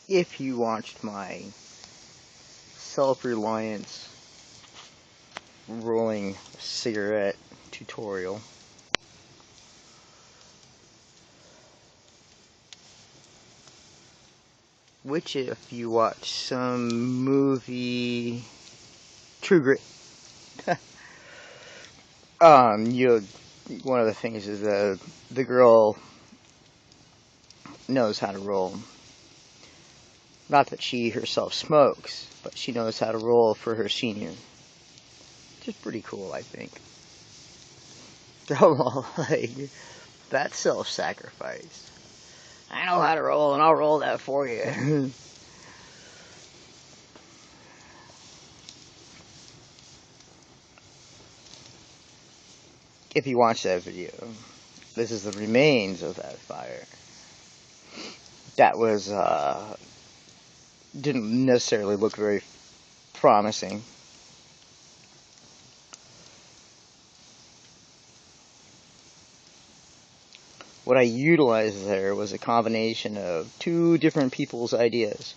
If you watched my self-reliance rolling cigarette tutorial, which if you watch some movie, True Grit, one of the things is the girl knows how to roll. Not that she herself smokes, but she knows how to roll for her senior. Which is pretty cool, I think. Like, that's self-sacrifice. I know how to roll, and I'll roll that for you. If you watch that video, this is the remains of that fire. That was, didn't necessarily look very promising. What I utilized there was a combination of two different people's ideas.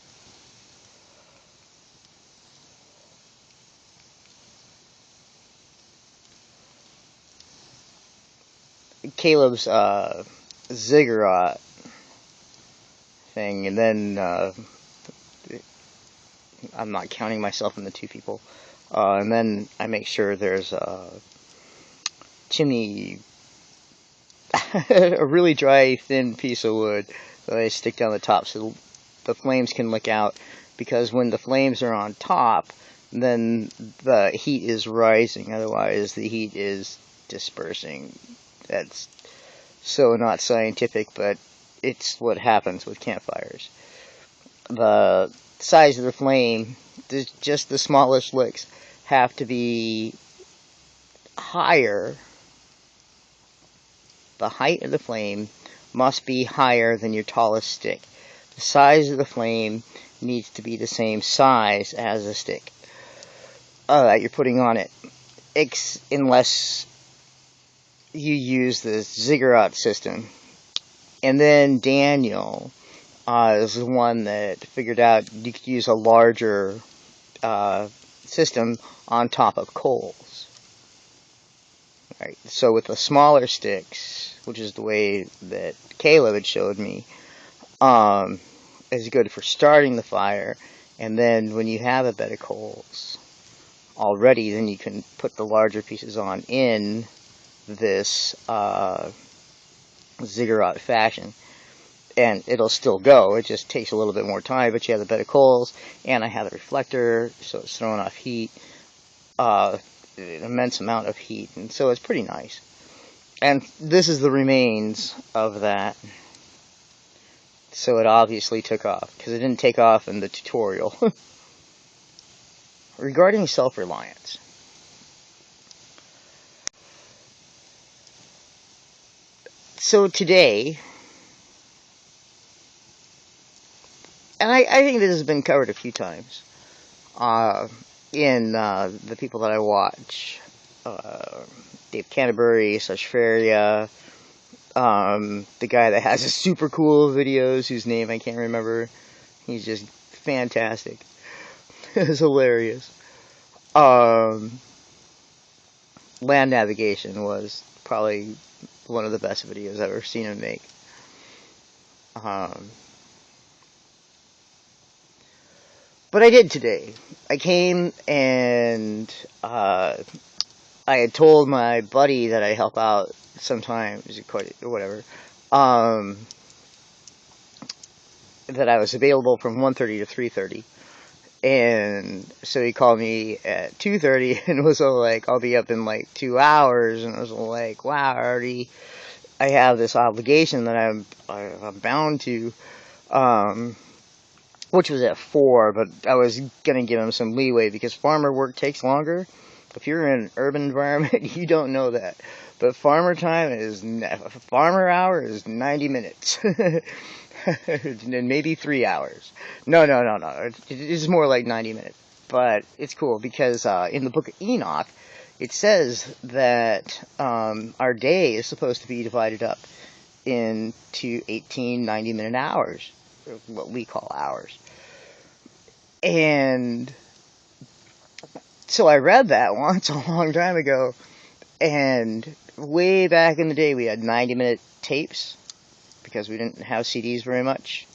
Caleb's ziggurat thing, and then I'm not counting myself in the two people. And then I make sure there's a chimney, a really dry, thin piece of wood that I stick down the top so the flames can lick out. Because when the flames are on top, then the heat is rising. Otherwise, the heat is dispersing. That's so not scientific, but it's what happens with campfires. The size of the flame, just the smallest licks, have to be higher. The height of the flame must be higher than your tallest stick. The size of the flame needs to be the same size as the stick that you're putting on it, unless you use the ziggurat system. And then Daniel is the one that figured out you could use a larger system on top of coals. Right. So with the smaller sticks, which is the way that Caleb had showed me, is good for starting the fire. And then when you have a bed of coals already, then you can put the larger pieces on in this ziggurat fashion, and it'll still go. It just takes a little bit more time, but you have the bed of coals, and I have the reflector, so it's throwing off heat, an immense amount of heat, and so it's pretty nice. And this is the remains of that. So it obviously took off, because it didn't take off in the tutorial. Regarding self-reliance, so today, and I think this has been covered a few times in the people that I watch, Dave Canterbury, Sushfaria, the guy that has a super cool videos, whose name I can't remember. He's just fantastic. It's hilarious. Land navigation was probably one of the best videos I've ever seen him make. But I did today. I came and I had told my buddy that I help out sometimes, or whatever, that I was available from 1:30 to 3:30. And so he called me at 2:30 and was all like, I'll be up in like 2 hours. And I was all like, wow, I have this obligation that I'm bound to, which was at 4, but I was going to give him some leeway because farmer work takes longer. If you're in an urban environment, you don't know that. But farmer hour is 90 minutes. And maybe 3 hours. No. It's more like 90 minutes. But it's cool because in the book of Enoch, it says that our day is supposed to be divided up into 18 90-minute hours. what we call hours. And so I read that once a long time ago, and way back in the day we had 90-minute tapes because we didn't have CDs very much.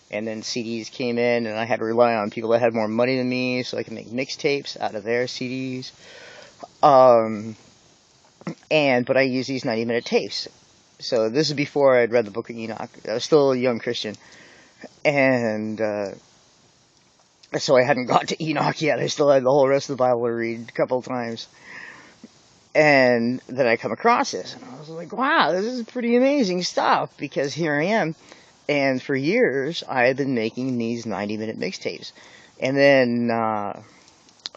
And then CDs came in, and I had to rely on people that had more money than me so I could make mixtapes out of their CDs. But I used these 90-minute tapes. So this is before I'd read the Book of Enoch. I was still a young Christian. And so I hadn't got to Enoch yet. I still had the whole rest of the Bible to read a couple of times. And then I come across this, and I was like, wow, this is pretty amazing stuff, because here I am. And for years, I had been making these 90-minute mixtapes. And then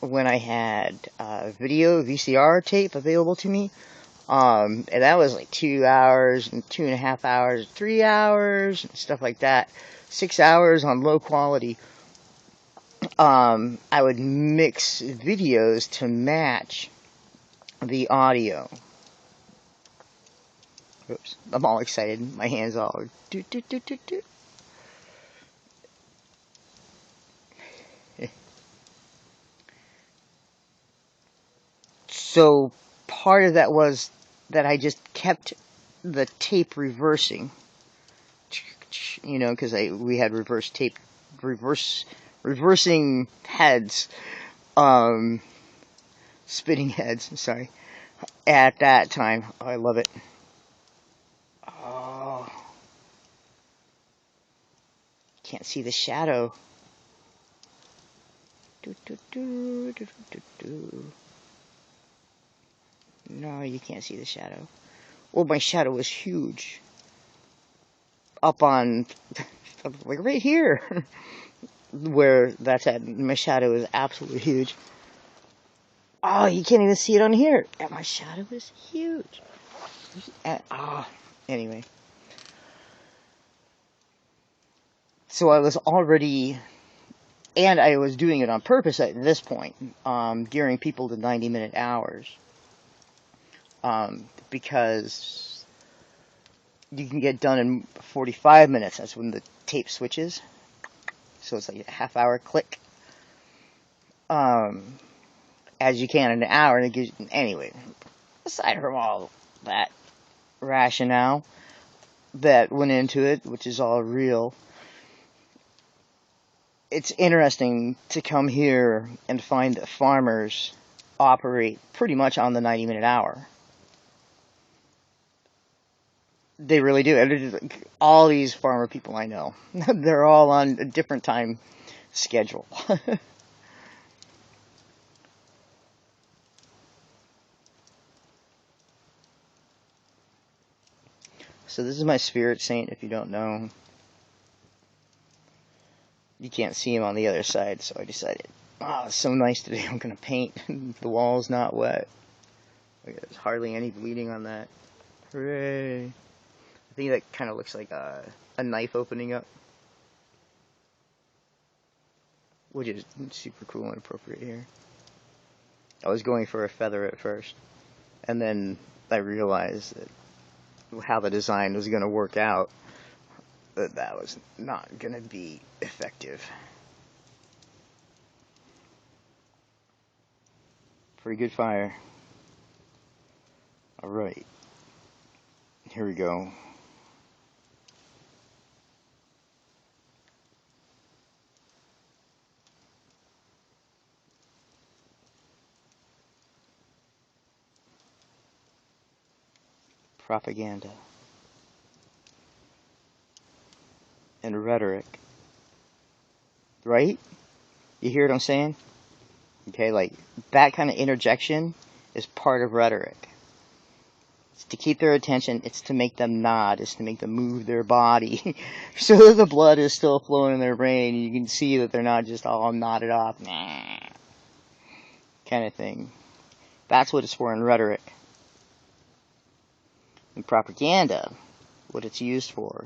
when I had video VCR tape available to me, and that was like 2 hours and 2.5 hours, 3 hours, and stuff like that. 6 hours on low quality. I would mix videos to match the audio. Oops, I'm all excited. My hands all do. So part of that was that I just kept the tape reversing, you know, because we had reversing heads, spinning heads. Sorry, at that time. Oh, I love it. Oh, can't see the shadow. No, you can't see the shadow. Well, my shadow was huge. Up on, like right here, where that's at. My shadow is absolutely huge. Oh, you can't even see it on here. And my shadow is huge. Anyway. So I was already, and I was doing it on purpose at this point, gearing people to 90-minute hours. Because you can get done in 45 minutes. That's when the tape switches. So it's like a half-hour click. As you can in an hour. And it gives, anyway, aside from all that rationale that went into it, which is all real, it's interesting to come here and find that farmers operate pretty much on the 90-minute hour. They really do. All these farmer people I know, they're all on a different time schedule. So this is my spirit saint, if you don't know. You can't see him on the other side, so I decided, it's so nice today, I'm going to paint. The wall's not wet. There's hardly any bleeding on that. Hooray. I think that kind of looks like a knife opening up, which is super cool and appropriate here. I was going for a feather at first, and then I realized that how the design was going to work out, that was not going to be effective. Pretty good fire. Alright, here we go. Propaganda and rhetoric, right? You hear what I'm saying? Okay, like that kind of interjection is part of rhetoric. It's to keep their attention, it's to make them nod, it's to make them move their body so that the blood is still flowing in their brain and you can see that they're not just all nodded off kind of thing. That's what it's for in rhetoric. In propaganda, what it's used for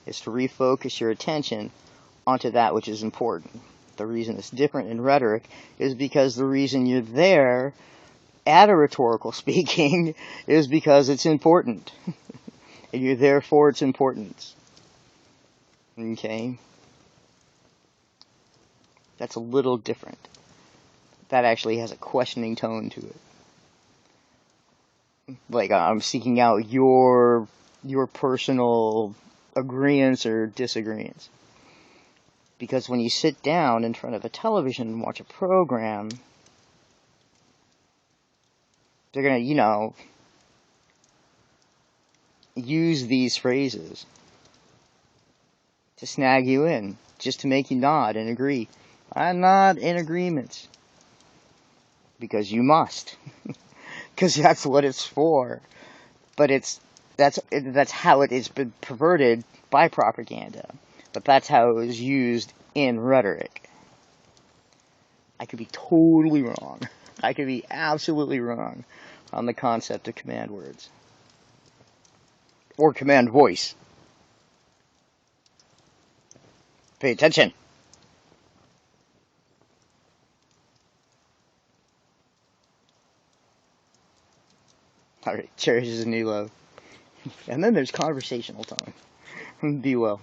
is to refocus your attention onto that which is important. The reason it's different in rhetoric is because the reason you're there at a rhetorical speaking is because it's important. And you're there for its importance. Okay? That's a little different. That actually has a questioning tone to it. Like, I'm seeking out your personal agreements or disagreements. Because when you sit down in front of a television and watch a program, they're gonna, use these phrases to snag you in, just to make you nod and agree. I'm not in agreement. Because you must. Because that's what it's for. But that's how it has been perverted by propaganda. But that's how it was used in rhetoric. I could be totally wrong. I could be absolutely wrong on the concept of command words. Or command voice. Pay attention. Alright, cherish is a new love. And then there's conversational tone. Be well.